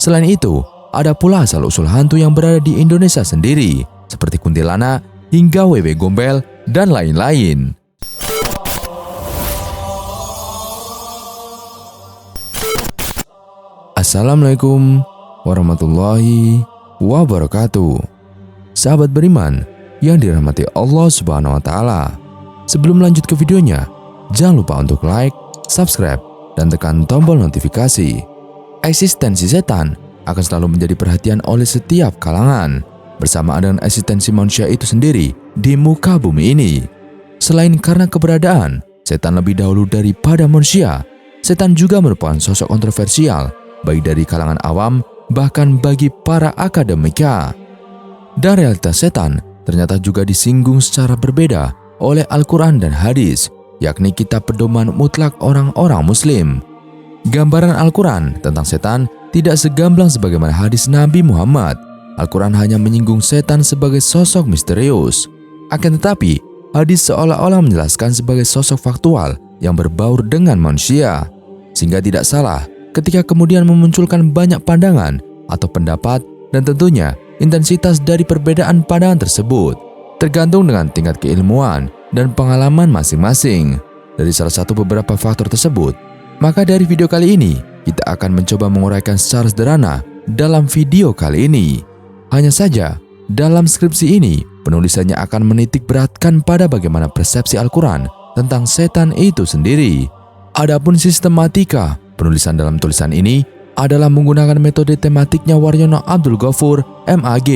Selain itu, ada pula asal-usul hantu yang berada di Indonesia sendiri, seperti kuntilanak hingga wewe gombel dan lain-lain. Assalamualaikum warahmatullahi wabarakatuh. Sahabat beriman yang dirahmati Allah Subhanahu wa taala. Sebelum lanjut ke videonya, jangan lupa untuk like, subscribe, dan tekan tombol notifikasi. Eksistensi setan akan selalu menjadi perhatian oleh setiap kalangan, bersamaan dengan eksistensi manusia itu sendiri di muka bumi ini. Selain karena keberadaan setan lebih dahulu daripada manusia, setan juga merupakan sosok kontroversial baik dari kalangan awam bahkan bagi para akademika. Dan realitas setan ternyata juga disinggung secara berbeda oleh Al-Quran dan hadis, yakni kitab pedoman mutlak orang-orang muslim. Gambaran Al-Quran tentang setan tidak segamblang sebagaimana hadis Nabi Muhammad. Al-Quran hanya menyinggung setan sebagai sosok misterius. Akan tetapi, hadis seolah-olah menjelaskan sebagai sosok faktual yang berbaur dengan manusia, sehingga tidak salah ketika kemudian memunculkan banyak pandangan atau pendapat, dan tentunya intensitas dari perbedaan pandangan tersebut tergantung dengan tingkat keilmuan dan pengalaman masing-masing. Dari salah satu beberapa faktor tersebut, maka dari video kali ini kita akan mencoba menguraikan secara sederhana dalam video kali ini. Hanya saja, dalam skripsi ini penulisannya akan menitik beratkan pada bagaimana persepsi Al-Quran tentang setan itu sendiri. Adapun sistematika penulisan dalam tulisan ini adalah menggunakan metode tematiknya Waryono Abdul Ghafur MAG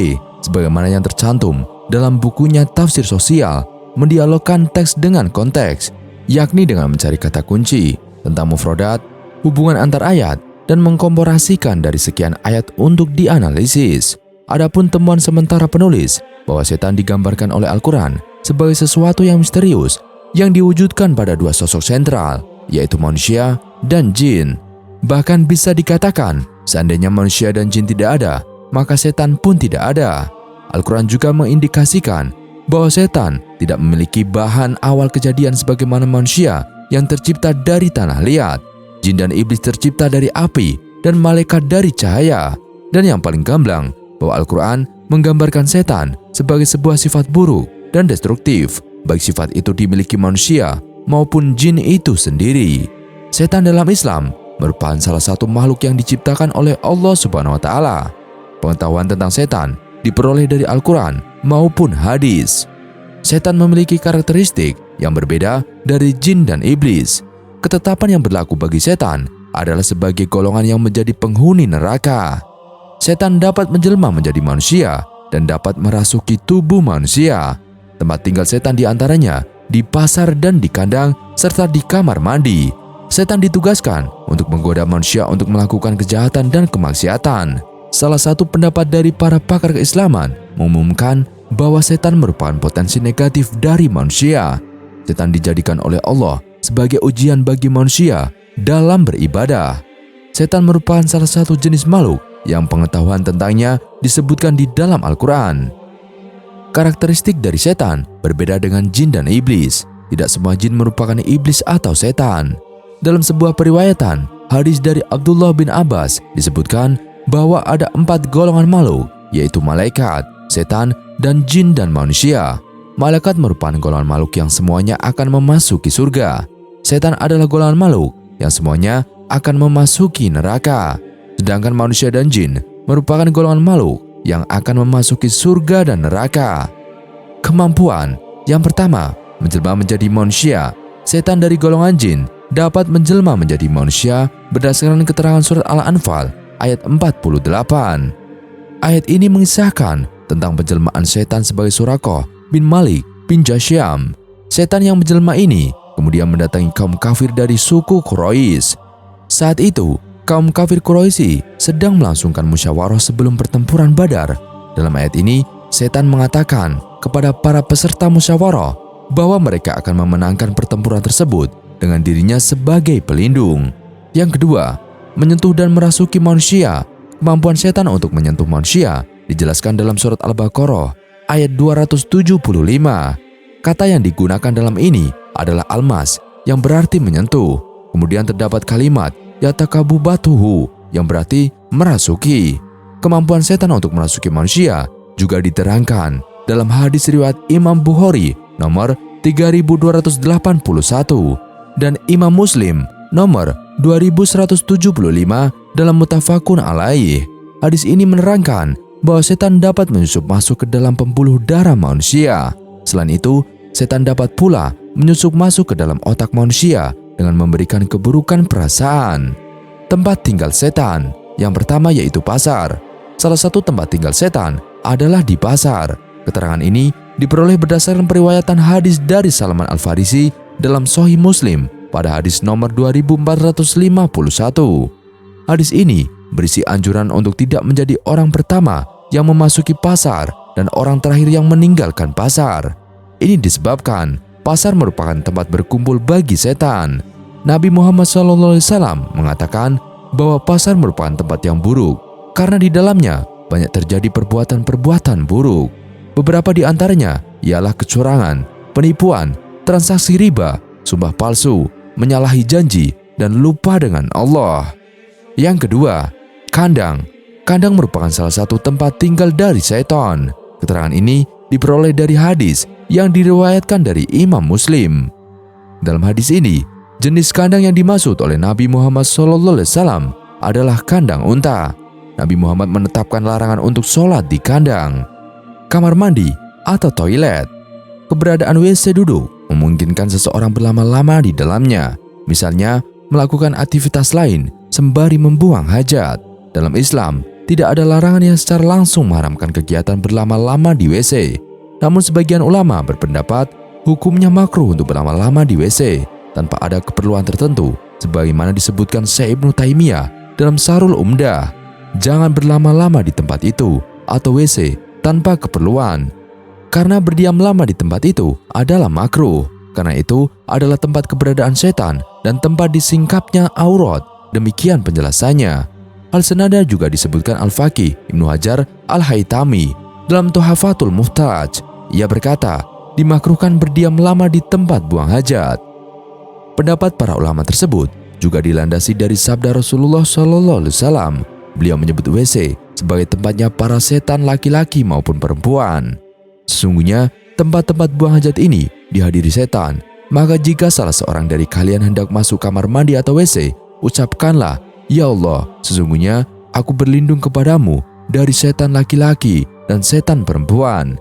sebagaimana yang tercantum dalam bukunya Tafsir Sosial, mendialogkan teks dengan konteks, yakni dengan mencari kata kunci tentang mufradat, hubungan antar ayat, dan mengkomparasikan dari sekian ayat untuk dianalisis. Adapun temuan sementara penulis bahwa setan digambarkan oleh Al-Quran sebagai sesuatu yang misterius yang diwujudkan pada dua sosok sentral, yaitu manusia dan jin. Bahkan bisa dikatakan, seandainya manusia dan jin tidak ada, maka setan pun tidak ada. Al-Quran juga mengindikasikan bahwa setan tidak memiliki bahan awal kejadian sebagaimana manusia yang tercipta dari tanah liat. Jin dan iblis tercipta dari api dan malaikat dari cahaya. Dan yang paling gamblang, bahwa Al-Quran menggambarkan setan sebagai sebuah sifat buruk dan destruktif, baik sifat itu dimiliki manusia maupun jin itu sendiri. Setan dalam Islam merupakan salah satu makhluk yang diciptakan oleh Allah Subhanahu wa taala. Pengetahuan tentang setan diperoleh dari Al-Quran maupun hadis. Setan memiliki karakteristik yang berbeda dari jin dan iblis. Ketetapan yang berlaku bagi setan adalah sebagai golongan yang menjadi penghuni neraka. Setan dapat menjelma menjadi manusia dan dapat merasuki tubuh manusia. Tempat tinggal setan diantaranya di pasar dan di kandang serta di kamar mandi. Setan ditugaskan untuk menggoda manusia untuk melakukan kejahatan dan kemaksiatan. Salah satu pendapat dari para pakar keislaman mengumumkan bahwa setan merupakan potensi negatif dari manusia. Setan dijadikan oleh Allah sebagai ujian bagi manusia dalam beribadah. Setan merupakan salah satu jenis makhluk yang pengetahuan tentangnya disebutkan di dalam Al-Quran. Karakteristik dari setan berbeda dengan jin dan iblis. Tidak semua jin merupakan iblis atau setan. Dalam sebuah periwayatan hadis dari Abdullah bin Abbas disebutkan bahwa ada 4 golongan makhluk, yaitu malaikat, setan, dan jin dan manusia. Malaikat merupakan golongan makhluk yang semuanya akan memasuki surga. Setan adalah golongan makhluk yang semuanya akan memasuki neraka. Sedangkan manusia dan jin merupakan golongan makhluk yang akan memasuki surga dan neraka. Kemampuan yang pertama, menjelma menjadi manusia. Setan dari golongan jin dapat menjelma menjadi manusia berdasarkan keterangan surat Al-Anfal ayat 48. Ayat ini mengisahkan tentang penjelmaan setan sebagai Surakoh bin Malik bin Jasyam. Setan yang menjelma ini kemudian mendatangi kaum kafir dari suku Quraisy. Saat itu, kaum kafir Quraisy sedang melangsungkan musyawarah sebelum pertempuran Badar. Dalam ayat ini, setan mengatakan kepada para peserta musyawarah bahwa mereka akan memenangkan pertempuran tersebut dengan dirinya sebagai pelindung. Yang kedua, menyentuh dan merasuki manusia. Kemampuan setan untuk menyentuh manusia dijelaskan dalam surat Al-Baqarah ayat 275. Kata yang digunakan dalam ini adalah almas yang berarti menyentuh. Kemudian terdapat kalimat yatakabubatuhu yang berarti merasuki. Kemampuan setan untuk merasuki manusia juga diterangkan dalam hadis riwayat Imam Bukhari nomor 3281 dan Imam Muslim nomor 2175 dalam Muttafaqun alaih. Hadis ini menerangkan bahwa setan dapat menyusup masuk ke dalam pembuluh darah manusia. Selain itu, setan dapat pula menyusup masuk ke dalam otak manusia dengan memberikan keburukan perasaan. Tempat tinggal setan yang pertama yaitu pasar. Salah satu tempat tinggal setan adalah di pasar. Keterangan ini diperoleh berdasarkan periwayatan hadis dari Salman Al-Farisi dalam Sahih Muslim pada hadis nomor 2451. Hadis ini berisi anjuran untuk tidak menjadi orang pertama yang memasuki pasar dan orang terakhir yang meninggalkan pasar. Ini disebabkan pasar merupakan tempat berkumpul bagi setan. Nabi Muhammad SAW mengatakan bahwa pasar merupakan tempat yang buruk karena di dalamnya banyak terjadi perbuatan-perbuatan buruk. Beberapa di antaranya ialah kecurangan, penipuan, transaksi riba, sumpah palsu, menyalahi janji, dan lupa dengan Allah. Yang kedua, kandang. Kandang merupakan salah satu tempat tinggal dari setan. Keterangan ini diperoleh dari hadis yang diriwayatkan dari Imam Muslim. Dalam hadis ini, jenis kandang yang dimaksud oleh Nabi Muhammad SAW adalah kandang unta. Nabi Muhammad menetapkan larangan untuk sholat di kandang. Kamar mandi atau toilet. Keberadaan WC duduk memungkinkan seseorang berlama-lama di dalamnya. Misalnya, melakukan aktivitas lain sembari membuang hajat. Dalam Islam, tidak ada larangan yang secara langsung mengharamkan kegiatan berlama-lama di WC. Namun sebagian ulama berpendapat hukumnya makruh untuk berlama-lama di WC tanpa ada keperluan tertentu, sebagaimana disebutkan Syekh Ibnu Taimiyah dalam Syarhul Umdah. Jangan berlama-lama di tempat itu atau WC tanpa keperluan. Karena berdiam lama di tempat itu adalah makruh. Karena itu adalah tempat keberadaan setan dan tempat disingkapnya aurat. Demikian penjelasannya. Hal senada juga disebutkan Al-Faqih Ibnu Hajar Al-Haytami dalam Tuhfatul Muhtaj. Ia berkata, dimakruhkan berdiam lama di tempat buang hajat. Pendapat para ulama tersebut juga dilandasi dari sabda Rasulullah SAW. Beliau menyebut WC sebagai tempatnya para setan laki-laki maupun perempuan. Sesungguhnya tempat-tempat buang hajat ini dihadiri setan. Maka jika salah seorang dari kalian hendak masuk kamar mandi atau WC, ucapkanlah, "Ya Allah, sesungguhnya aku berlindung kepadamu dari setan laki-laki dan setan perempuan."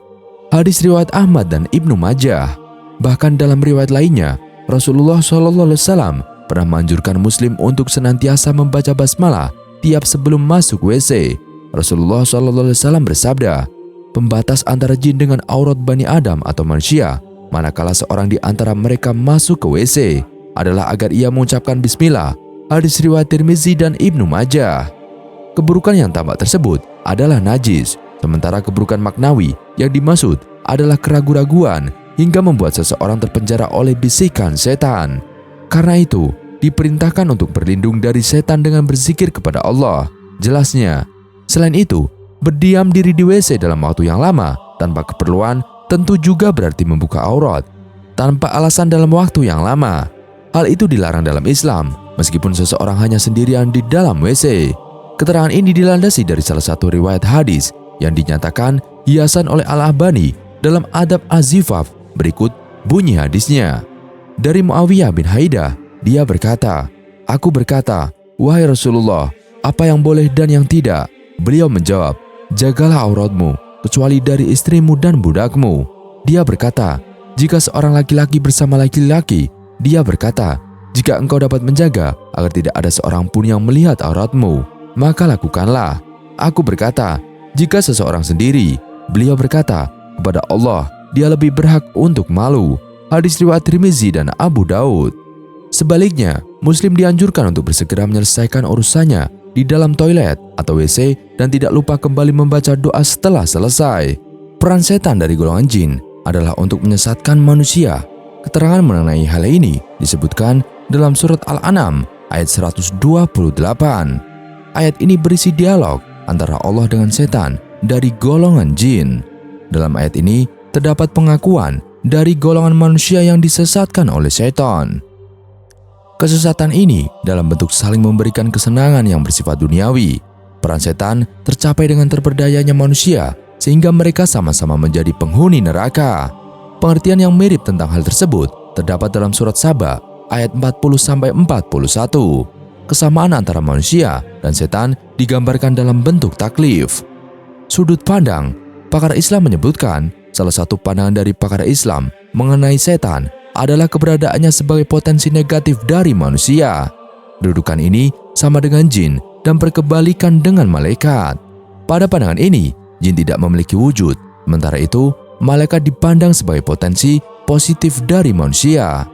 Hadis riwayat Ahmad dan Ibnu Majah. Bahkan dalam riwayat lainnya, Rasulullah SAW pernah menganjurkan Muslim untuk senantiasa membaca basmalah tiap sebelum masuk WC. Rasulullah SAW bersabda, "Pembatas antara jin dengan aurat Bani Adam atau manusia, manakala seorang di antara mereka masuk ke WC, adalah agar ia mengucapkan bismillah." Hadis riwayat Tirmizi dan Ibnu Majah. Keburukan yang tampak tersebut adalah najis, sementara keburukan maknawi yang dimaksud adalah keraguan-raguan hingga membuat seseorang terpenjara oleh bisikan setan. Karena itu, diperintahkan untuk berlindung dari setan dengan berzikir kepada Allah. Jelasnya, selain itu, berdiam diri di WC dalam waktu yang lama tanpa keperluan tentu juga berarti membuka aurat tanpa alasan dalam waktu yang lama. Hal itu dilarang dalam Islam, meskipun seseorang hanya sendirian di dalam WC. Keterangan ini dilandasi dari salah satu riwayat hadis yang dinyatakan hiasan oleh Al-Albani dalam Adab Az-Zifaf. Berikut bunyi hadisnya. Dari Muawiyah bin Haidah, dia berkata, "Aku berkata, wahai Rasulullah, apa yang boleh dan yang tidak?" Beliau menjawab, "Jagalah auratmu, kecuali dari istrimu dan budakmu." Dia berkata, "Jika seorang laki-laki bersama laki-laki," dia berkata, "Jika engkau dapat menjaga agar tidak ada seorang pun yang melihat auratmu, maka lakukanlah." Aku berkata, "Jika seseorang sendiri," beliau berkata, "Kepada Allah, dia lebih berhak untuk malu." Hadis riwayat Tirmizi dan Abu Daud. Sebaliknya, Muslim dianjurkan untuk bersegera menyelesaikan urusannya di dalam toilet atau WC dan tidak lupa kembali membaca doa setelah selesai. Peran setan dari golongan jin adalah untuk menyesatkan manusia. Keterangan mengenai hal ini disebutkan dalam surat Al-An'am ayat 128. Ayat ini berisi dialog antara Allah dengan setan dari golongan jin. Dalam ayat ini terdapat pengakuan dari golongan manusia yang disesatkan oleh setan. Kesesatan ini dalam bentuk saling memberikan kesenangan yang bersifat duniawi. peran setan tercapai dengan terperdayanya manusia sehingga mereka sama-sama menjadi penghuni neraka. Pengertian yang mirip tentang hal tersebut terdapat dalam surat Saba ayat 40-41. Kesamaan antara manusia dan setan digambarkan dalam bentuk taklif. Sudut pandang, pakar Islam menyebutkan salah satu pandangan dari pakar Islam mengenai setan adalah keberadaannya sebagai potensi negatif dari manusia. Kedudukan ini sama dengan jin dan berkebalikan dengan malaikat. Pada pandangan ini, jin tidak memiliki wujud, sementara itu malaikat dipandang sebagai potensi positif dari manusia.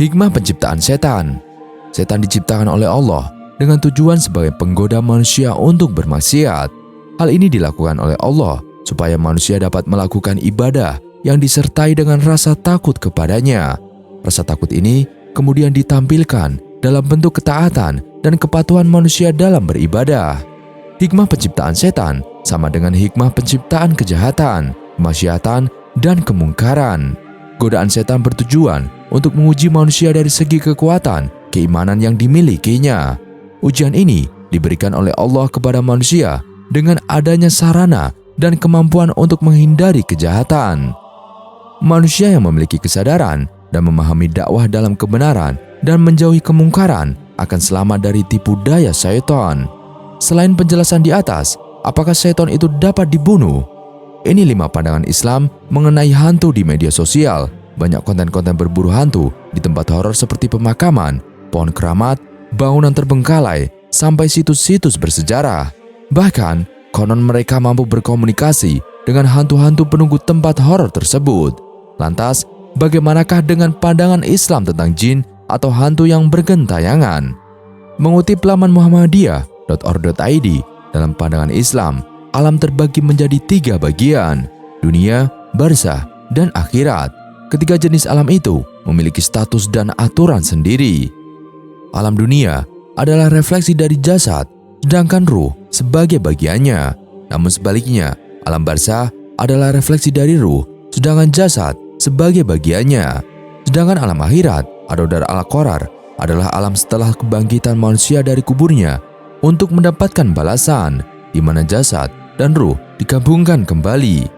Hikmah penciptaan setan. Setan diciptakan oleh Allah dengan tujuan sebagai penggoda manusia untuk bermaksiat. Hal ini dilakukan oleh Allah supaya manusia dapat melakukan ibadah yang disertai dengan rasa takut kepadanya. Rasa takut ini kemudian ditampilkan dalam bentuk ketaatan dan kepatuhan manusia dalam beribadah. Hikmah penciptaan setan sama dengan hikmah penciptaan kejahatan, kemaksiatan, dan kemungkaran. Godaan setan bertujuan untuk menguji manusia dari segi kekuatan keimanan yang dimilikinya. Ujian ini diberikan oleh Allah kepada manusia dengan adanya sarana dan kemampuan untuk menghindari kejahatan. Manusia yang memiliki kesadaran dan memahami dakwah dalam kebenaran dan menjauhi kemungkaran akan selamat dari tipu daya syaitan. Selain penjelasan di atas, apakah syaitan itu dapat dibunuh? Ini 5 pandangan Islam mengenai hantu di media sosial. Banyak konten-konten berburu hantu di tempat horor seperti pemakaman, pohon keramat, bangunan terbengkalai, sampai situs-situs bersejarah. Bahkan, konon mereka mampu berkomunikasi dengan hantu-hantu penunggu tempat horor tersebut. Lantas, bagaimanakah dengan pandangan Islam tentang jin atau hantu yang bergentayangan? Mengutip laman muhammadiyah.org.id, dalam pandangan Islam, alam terbagi menjadi 3 bagian: dunia, barzah, dan akhirat. Ketiga jenis alam itu memiliki status dan aturan sendiri. Alam dunia adalah refleksi dari jasad, sedangkan ruh sebagai bagiannya. Namun sebaliknya, alam barzah adalah refleksi dari ruh, sedangkan jasad sebagai bagiannya. Sedangkan alam akhirat atau dar al-qarar adalah alam setelah kebangkitan manusia dari kuburnya untuk mendapatkan balasan, di mana jasad dan ruh digabungkan kembali.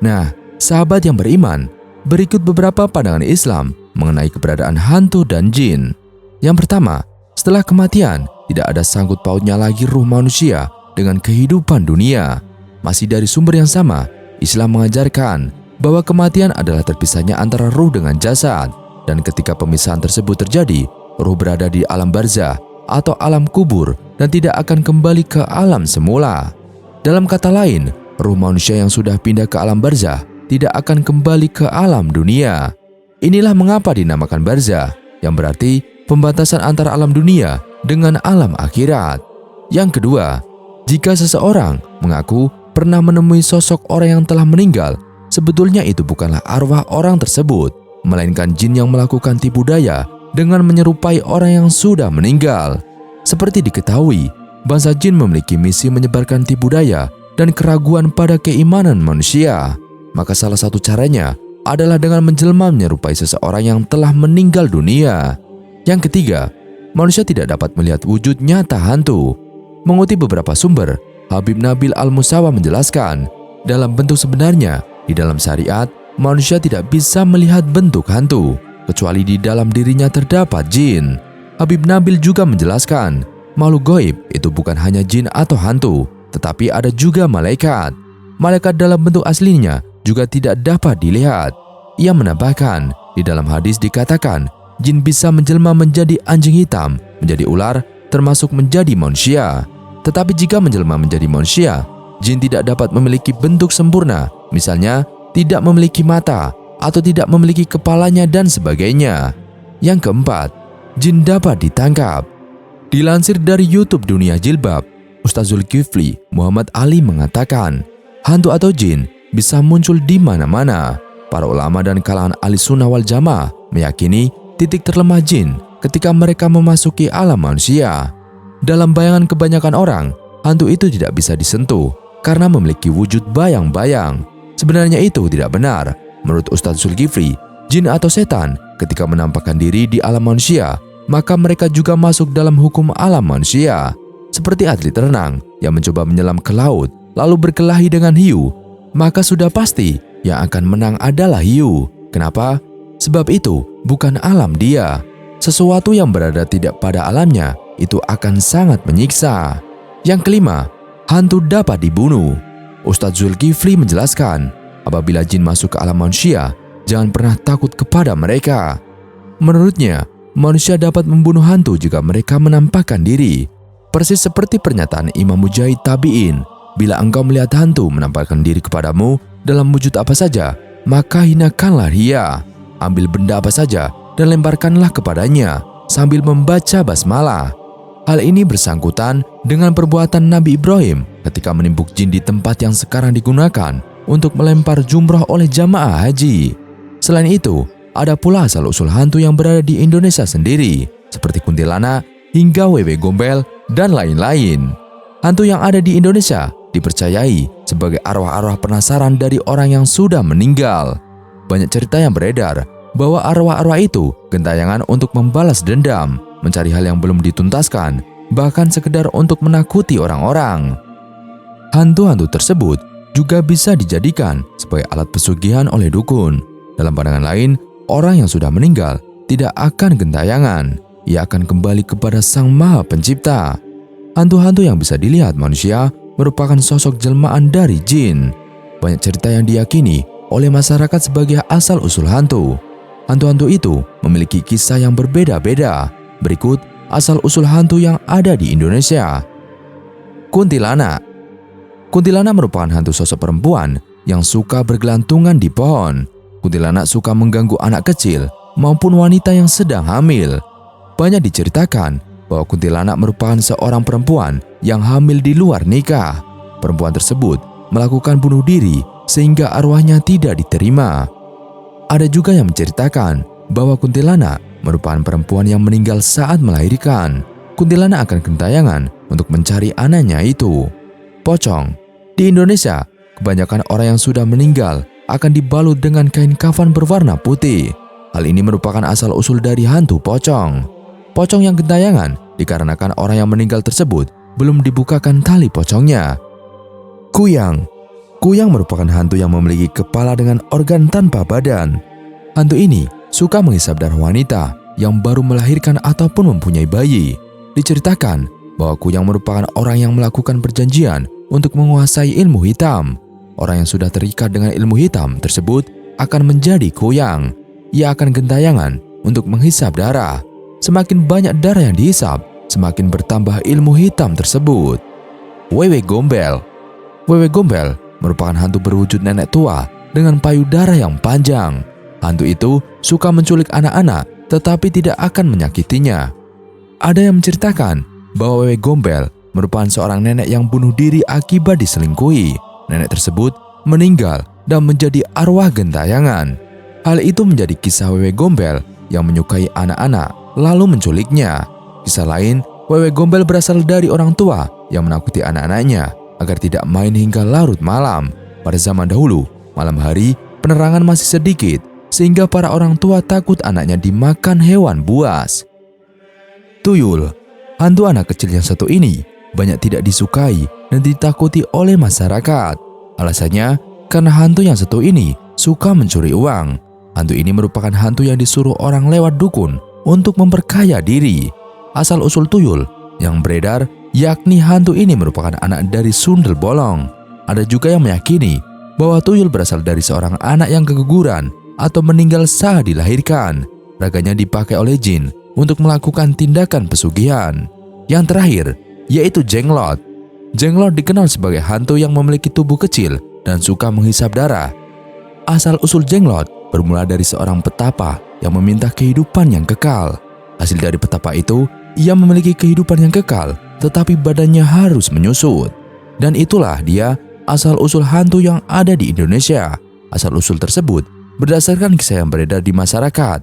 Nah, sahabat yang beriman, berikut beberapa pandangan Islam mengenai keberadaan hantu dan jin. Yang pertama, setelah kematian, tidak ada sangkut pautnya lagi ruh manusia dengan kehidupan dunia. Masih dari sumber yang sama, Islam mengajarkan bahwa kematian adalah terpisahnya antara ruh dengan jasad, dan ketika pemisahan tersebut terjadi, ruh berada di alam barzah atau alam kubur dan tidak akan kembali ke alam semula. Dalam kata lain, ruh manusia yang sudah pindah ke alam barzah tidak akan kembali ke alam dunia. Inilah mengapa dinamakan barzah, yang berarti pembatasan antara alam dunia dengan alam akhirat. Yang kedua, jika seseorang mengaku pernah menemui sosok orang yang telah meninggal, sebetulnya itu bukanlah arwah orang tersebut, melainkan jin yang melakukan tipu daya dengan menyerupai orang yang sudah meninggal. Seperti diketahui, bangsa jin memiliki misi menyebarkan tipu daya dan keraguan pada keimanan manusia. Maka salah satu caranya adalah dengan menjelma menyerupai seseorang yang telah meninggal dunia. Yang ketiga, manusia tidak dapat melihat wujud nyata hantu. Mengutip beberapa sumber, Habib Nabil Al-Musawa menjelaskan, dalam bentuk sebenarnya, di dalam syariat, manusia tidak bisa melihat bentuk hantu, kecuali di dalam dirinya terdapat jin. Habib Nabil juga menjelaskan, makhluk gaib itu bukan hanya jin atau hantu, tetapi ada juga malaikat. Malaikat dalam bentuk aslinya juga tidak dapat dilihat. Ia menambahkan, di dalam hadis dikatakan, jin bisa menjelma menjadi anjing hitam, menjadi ular, termasuk menjadi manusia. Tetapi jika menjelma menjadi manusia, jin tidak dapat memiliki bentuk sempurna, misalnya tidak memiliki mata, atau tidak memiliki kepalanya dan sebagainya. Yang keempat, jin dapat ditangkap. Dilansir dari YouTube Dunia Jilbab, Ustaz Zulkifli Muhammad Ali mengatakan, hantu atau jin bisa muncul di mana-mana. Para ulama dan kalangan ahli sunnah wal jamaah meyakini titik terlemah jin ketika mereka memasuki alam manusia. Dalam bayangan kebanyakan orang, hantu itu tidak bisa disentuh karena memiliki wujud bayang-bayang. Sebenarnya itu tidak benar. Menurut Ustaz Zulkifli, jin atau setan ketika menampakkan diri di alam manusia, maka mereka juga masuk dalam hukum alam manusia. seperti atlet renang yang mencoba menyelam ke laut lalu berkelahi dengan hiu, maka sudah pasti yang akan menang adalah hiu. Kenapa? Sebab itu bukan alam dia. Sesuatu yang berada tidak pada alamnya itu akan sangat menyiksa. Yang kelima, hantu dapat dibunuh. Ustadz Zulkifli menjelaskan, apabila jin masuk ke alam manusia, jangan pernah takut kepada mereka. Menurutnya, manusia dapat membunuh hantu jika mereka menampakkan diri. Persis seperti pernyataan Imam Mujahid Tabi'in, bila engkau melihat hantu menampakkan diri kepadamu dalam wujud apa saja, maka hinakanlah dia. Ambil benda apa saja dan lemparkanlah kepadanya sambil membaca basmalah. Hal ini bersangkutan dengan perbuatan Nabi Ibrahim ketika menimbuk jin di tempat yang sekarang digunakan untuk melempar jumroh oleh jamaah haji. Selain itu, ada pula asal-usul hantu yang berada di Indonesia sendiri, seperti kuntilanak hingga wewe gombel dan lain-lain. Hantu yang ada di Indonesia dipercayai sebagai arwah-arwah penasaran dari orang yang sudah meninggal. Banyak cerita yang beredar bahwa arwah-arwah itu gentayangan untuk membalas dendam, mencari hal yang belum dituntaskan, bahkan sekedar untuk menakuti orang-orang. Hantu-hantu tersebut juga bisa dijadikan sebagai alat pesugihan oleh dukun. Dalam pandangan lain, orang yang sudah meninggal tidak akan gentayangan, ia akan kembali kepada Sang Maha Pencipta. Hantu-hantu yang bisa dilihat manusia merupakan sosok jelmaan dari jin. Banyak cerita yang diyakini oleh masyarakat sebagai asal-usul hantu. Hantu-hantu itu memiliki kisah yang berbeda-beda. Berikut asal-usul hantu yang ada di Indonesia. Kuntilanak. Kuntilanak merupakan hantu sosok perempuan yang suka bergelantungan di pohon. Kuntilanak suka mengganggu anak kecil maupun wanita yang sedang hamil. Banyak diceritakan bahwa kuntilanak merupakan seorang perempuan yang hamil di luar nikah. Perempuan tersebut melakukan bunuh diri sehingga arwahnya tidak diterima. Ada juga yang menceritakan bahwa kuntilanak merupakan perempuan yang meninggal saat melahirkan. Kuntilanak akan gentayangan untuk mencari anaknya itu. Pocong. Di Indonesia, kebanyakan orang yang sudah meninggal akan dibalut dengan kain kafan berwarna putih. Hal ini merupakan asal-usul dari hantu pocong. Pocong yang gentayangan dikarenakan orang yang meninggal tersebut belum dibukakan tali pocongnya. Kuyang. Kuyang merupakan hantu yang memiliki kepala dengan organ tanpa badan. Hantu ini suka menghisap darah wanita yang baru melahirkan ataupun mempunyai bayi. Diceritakan bahwa kuyang merupakan orang yang melakukan perjanjian untuk menguasai ilmu hitam. Orang yang sudah terikat dengan ilmu hitam tersebut akan menjadi kuyang. Ia akan gentayangan untuk menghisap darah. Semakin banyak darah yang dihisap, semakin bertambah ilmu hitam tersebut. Wewe gombel. Wewe gombel merupakan hantu berwujud nenek tua dengan payudara yang panjang. Hantu itu suka menculik anak-anak tetapi tidak akan menyakitinya. Ada yang menceritakan bahwa wewe gombel merupakan seorang nenek yang bunuh diri akibat diselingkuhi. Nenek tersebut meninggal dan menjadi arwah gentayangan. Hal itu menjadi kisah wewe gombel yang menyukai anak-anak lalu menculiknya. Kisah lain, wewe gombel berasal dari orang tua yang menakuti anak-anaknya agar tidak main hingga larut malam. Pada zaman dahulu, malam hari penerangan masih sedikit sehingga para orang tua takut anaknya dimakan hewan buas. Tuyul. Hantu anak kecil yang satu ini banyak tidak disukai dan ditakuti oleh masyarakat. Alasannya karena hantu yang satu ini suka mencuri uang. Hantu ini merupakan hantu yang disuruh orang lewat dukun untuk memperkaya diri. Asal-usul tuyul yang beredar yakni hantu ini merupakan anak dari sundel bolong. Ada juga yang meyakini bahwa tuyul berasal dari seorang anak yang keguguran atau meninggal saat dilahirkan. Raganya dipakai oleh jin untuk melakukan tindakan pesugihan. Yang terakhir yaitu jenglot. Jenglot dikenal sebagai hantu yang memiliki tubuh kecil dan suka menghisap darah. Asal-usul jenglot bermula dari seorang petapa yang meminta kehidupan yang kekal. Hasil dari petapa itu, ia memiliki kehidupan yang kekal, tetapi badannya harus menyusut. Dan itulah dia asal-usul hantu yang ada di Indonesia. Asal-usul tersebut berdasarkan kisah yang beredar di masyarakat.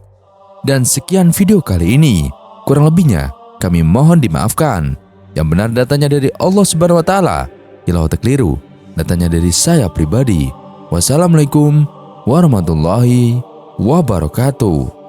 Dan sekian video kali ini. Kurang lebihnya, kami mohon dimaafkan. Yang benar datanya dari Allah Subhanahu wa Ta'ala. Kalau keliru, datanya dari saya pribadi. Wassalamualaikum warahmatullahi wabarakatuh.